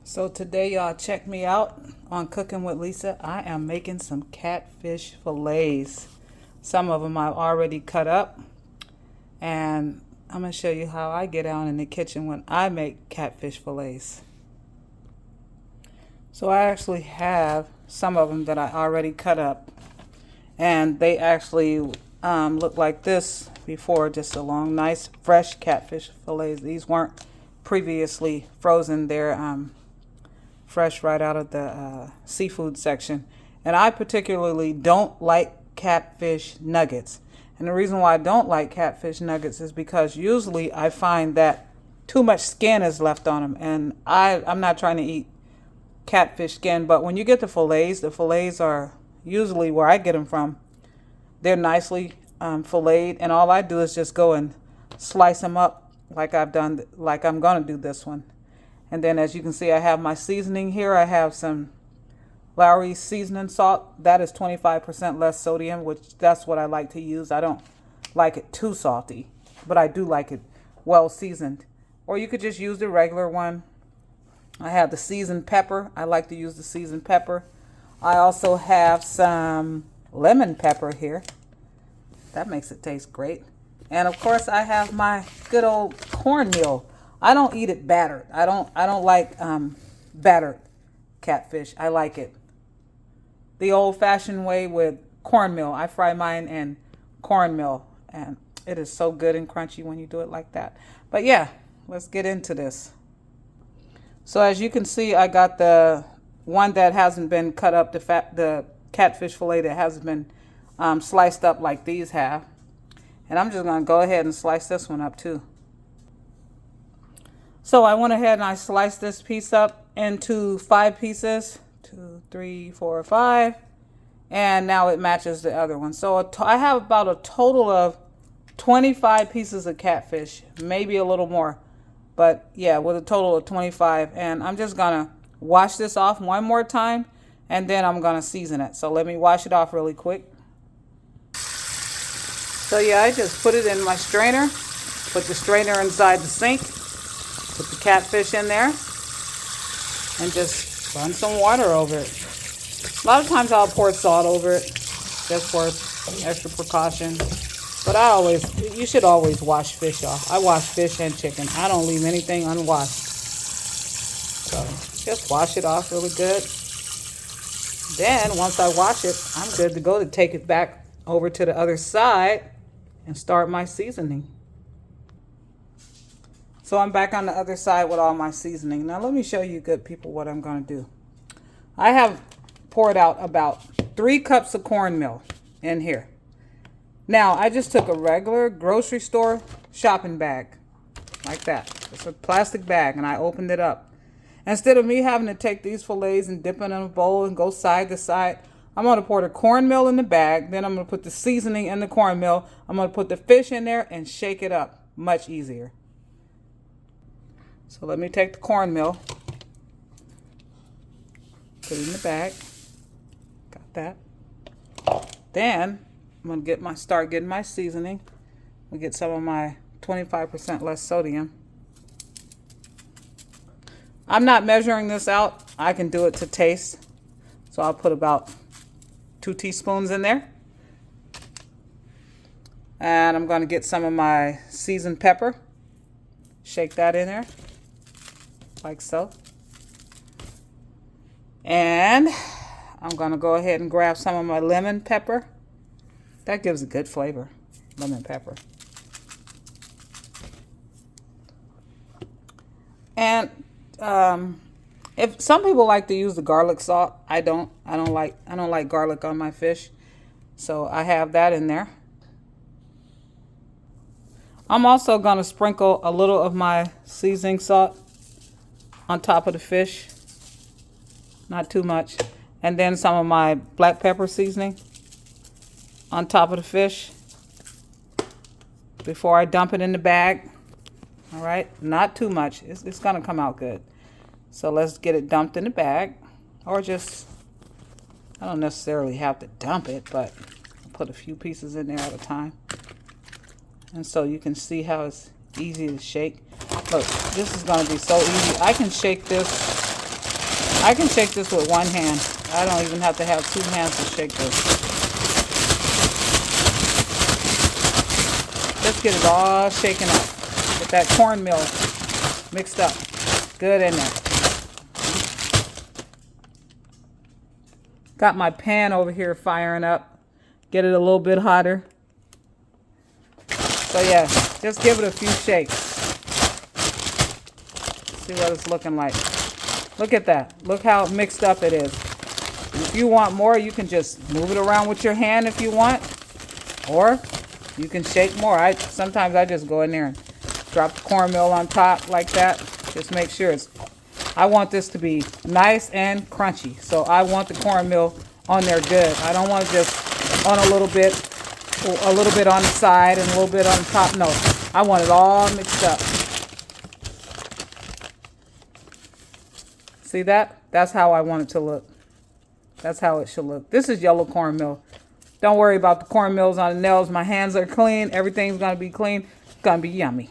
So today, y'all, check me out on Cooking with Lisa. I am making some catfish fillets. Some of them I've already cut up, and I'm going to show you how I get down in the kitchen when I make catfish fillets. So I actually have some of them that I already cut up, and they actually look like this before, just a long, nice, fresh catfish fillets. These weren't previously frozen. They're fresh right out of the seafood section. And I particularly don't like catfish nuggets. And the reason why I don't like catfish nuggets is because usually I find that too much skin is left on them. And I'm not trying to eat catfish skin, but when you get the fillets are usually where I get them from. They're nicely filleted, and all I do is just go and slice them up like I'm going to do this one. And then, as you can see, I have my seasoning here. I have some Lowry seasoning salt. That is 25% less sodium, which that's what I like to use. I don't like it too salty, but I do like it well seasoned. Or you could just use the regular one. I have the seasoned pepper. I like to use the seasoned pepper. I also have some lemon pepper here. That makes it taste great. And of course, I have my good old cornmeal. I don't eat it battered. I don't like battered catfish. I like it the old-fashioned way with cornmeal. I fry mine in cornmeal, and it is so good and crunchy when you do it like that. But yeah, let's get into this. So as you can see, I got the one that hasn't been cut up, the catfish fillet that hasn't been sliced up like these have. And I'm just going to go ahead and slice this one up too. So I went ahead and I sliced this piece up into 5 pieces. 2, 3, 4, 5. And now it matches the other one. So I have about a total of 25 pieces of catfish, maybe a little more. But yeah, with a total of 25. And I'm just going to wash this off one more time, and then I'm going to season it. So let me wash it off really quick. So yeah, I just put it in my strainer. Put the strainer inside the sink. Put the catfish in there and just run some water over it. A lot of times I'll pour salt over it just for extra precaution. But you should always wash fish off. I wash fish and chicken. I don't leave anything unwashed. So just wash it off really good. Then once I wash it, I'm good to go to take it back over to the other side and start my seasoning. So I'm back on the other side with all my seasoning. Now let me show you good people what I'm going to do. I have poured out about 3 cups of cornmeal in here. Now I just took a regular grocery store shopping bag like that. It's a plastic bag, and I opened it up. Instead of me having to take these fillets and dip them in a bowl and go side to side, I'm going to pour the cornmeal in the bag. Then I'm going to put the seasoning in the cornmeal. I'm going to put the fish in there and shake it up. Much easier. So let me take the cornmeal, put it in the bag. Got that. Then I'm going to start getting my seasoning. I'll get some of my 25% less sodium. I'm not measuring this out. I can do it to taste. So I'll put about 2 teaspoons in there. And I'm going to get some of my seasoned pepper. Shake that in there. Like so. And I'm going to go ahead and grab some of my lemon pepper. That gives a good flavor. Lemon pepper. And if some people like to use the garlic salt, I don't like garlic on my fish. So I have that in there. I'm also going to sprinkle a little of my seasoning salt on top of the fish. Not too much. And then some of my black pepper seasoning on top of the fish before I dump it in the bag. All right, not too much. It's going to come out good. So let's get it dumped in the bag, or just, I don't necessarily have to dump it, but I'll put a few pieces in there at a time. And so you can see how it's easy to shake. Look, this is going to be so easy. I can shake this I can shake this with one hand. I don't even have to have two hands to shake this. Let's get it all shaken up. Get that cornmeal mixed up. Good in there. Got my pan over here firing up. Get it a little bit hotter. So yeah, just give it a few shakes. See what it's looking like. Look at that. Look how mixed up it is. If you want more, you can just move it around with your hand if you want. Or you can shake more. Sometimes I just go in there and drop the cornmeal on top like that. Just make sure it's... I want this to be nice and crunchy. So I want the cornmeal on there good. I don't want it just on a little bit on the side and a little bit on the top. No, I want it all mixed up. See that? That's how I want it to look. That's how it should look. This is yellow cornmeal. Don't worry about the cornmeals on the nails. My hands are clean. Everything's going to be clean. It's going to be yummy.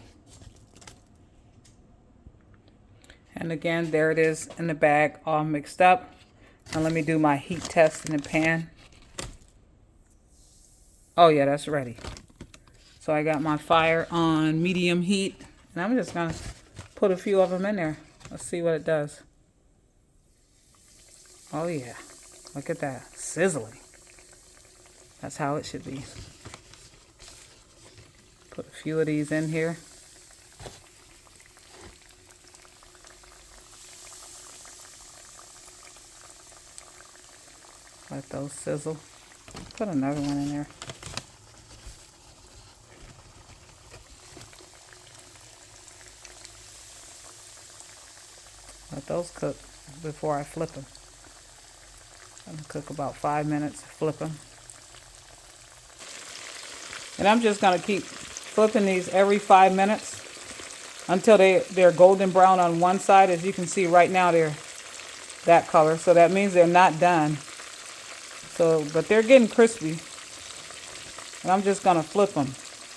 And again, there it is in the bag, all mixed up. And let me do my heat test in the pan. Oh yeah, that's ready. So I got my fire on medium heat. And I'm just going to put a few of them in there. Let's see what it does. Oh yeah, look at that, sizzling. That's how it should be. Put a few of these in here. Let those sizzle. Put another one in there. Let those cook before I flip them. I'm gonna cook about 5 minutes, flip them. And I'm just gonna keep flipping these every 5 minutes until they're golden brown on one side. As you can see right now, they're that color. So that means they're not done. So, but they're getting crispy. And I'm just gonna flip them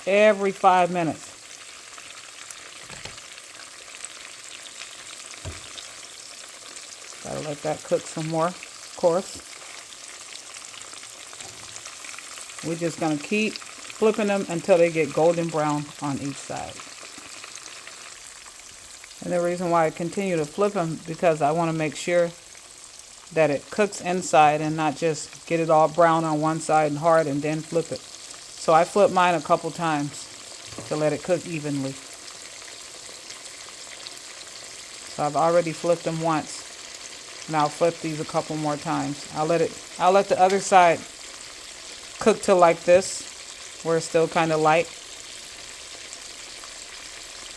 every 5 minutes. Gotta let that cook some more, of course. We're just gonna keep flipping them until they get golden brown on each side. And the reason why I continue to flip them, because I want to make sure that it cooks inside and not just get it all brown on one side and hard and then flip it. So I flip mine a couple times to let it cook evenly. So I've already flipped them once, and I'll flip these a couple more times. I'll let the other side cook till like this, where it's still kind of light.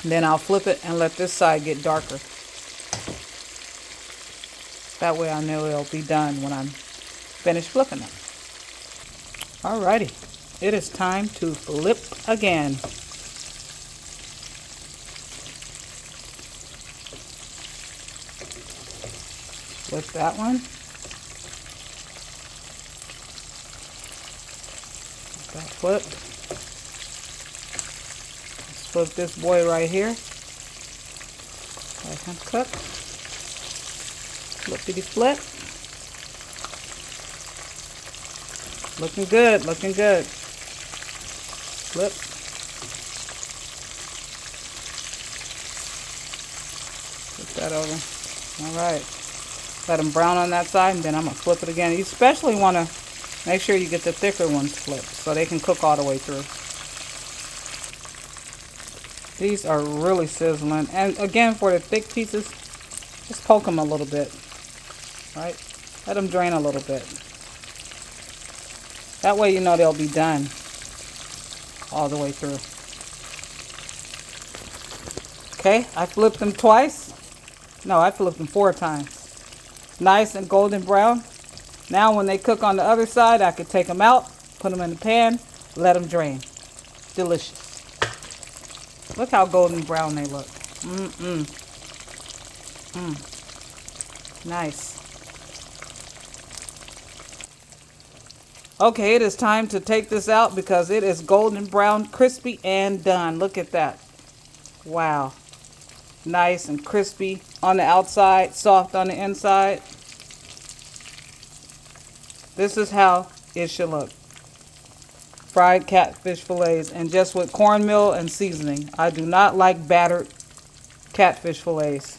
And then I'll flip it and let this side get darker. That way I know it'll be done when I'm finished flipping them. Alrighty, it is time to flip again. Flip that one. Get that flipped. Let's flip this boy right here. Let him cook. Flippity flip. Looking good, looking good. Flip. Flip that over. Alright. Let them brown on that side, and then I'm going to flip it again. You especially want to make sure you get the thicker ones flipped so they can cook all the way through. These are really sizzling. And again, for the thick pieces, just poke them a little bit. Right? Let them drain a little bit. That way you know they'll be done all the way through. Okay, I flipped them twice. No, I flipped them 4 times. Nice and golden brown. Now when they cook on the other side, I could take them out, put them in the pan, let them drain. Delicious. Look how golden brown they look. Nice. Okay, it is time to take this out because it is golden brown, crispy, and done. Look at that. Wow. Nice and crispy. on the outside, soft on the inside. This is how it should look. Fried catfish fillets, and just with cornmeal and seasoning. I do not like battered catfish fillets.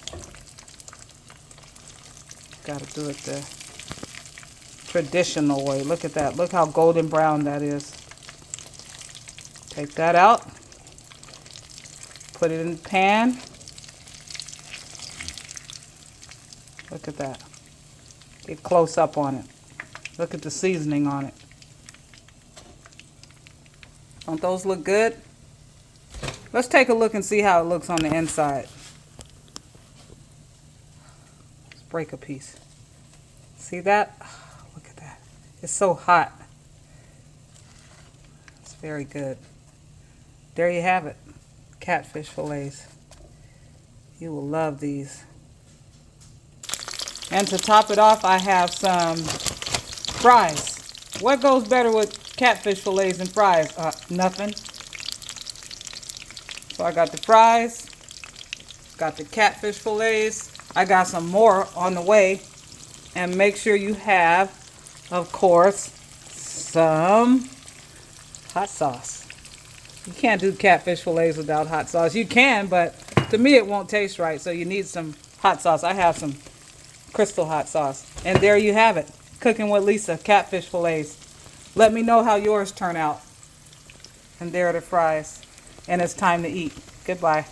Gotta do it the traditional way. Look at that. Look how golden brown that is. Take that out. Put it in the pan. Look at that. Get close up on it. Look at the seasoning on it. Don't those look good? Let's take a look and see how it looks on the inside. Let's break a piece. See that? Oh, look at that. It's so hot. It's very good. There you have it. Catfish fillets. You will love these. And to top it off, I have some fries. What goes better with catfish fillets and fries? Nothing. So I got the fries, got the catfish fillets. I got some more on the way. And make sure you have, of course, some hot sauce. You can't do catfish fillets without hot sauce. You can, but to me it won't taste right. So you need some hot sauce. I have some Crystal hot sauce. And there you have it. Cooking with Lisa, catfish fillets. Let me know how yours turn out. And there are the fries. And it's time to eat. Goodbye.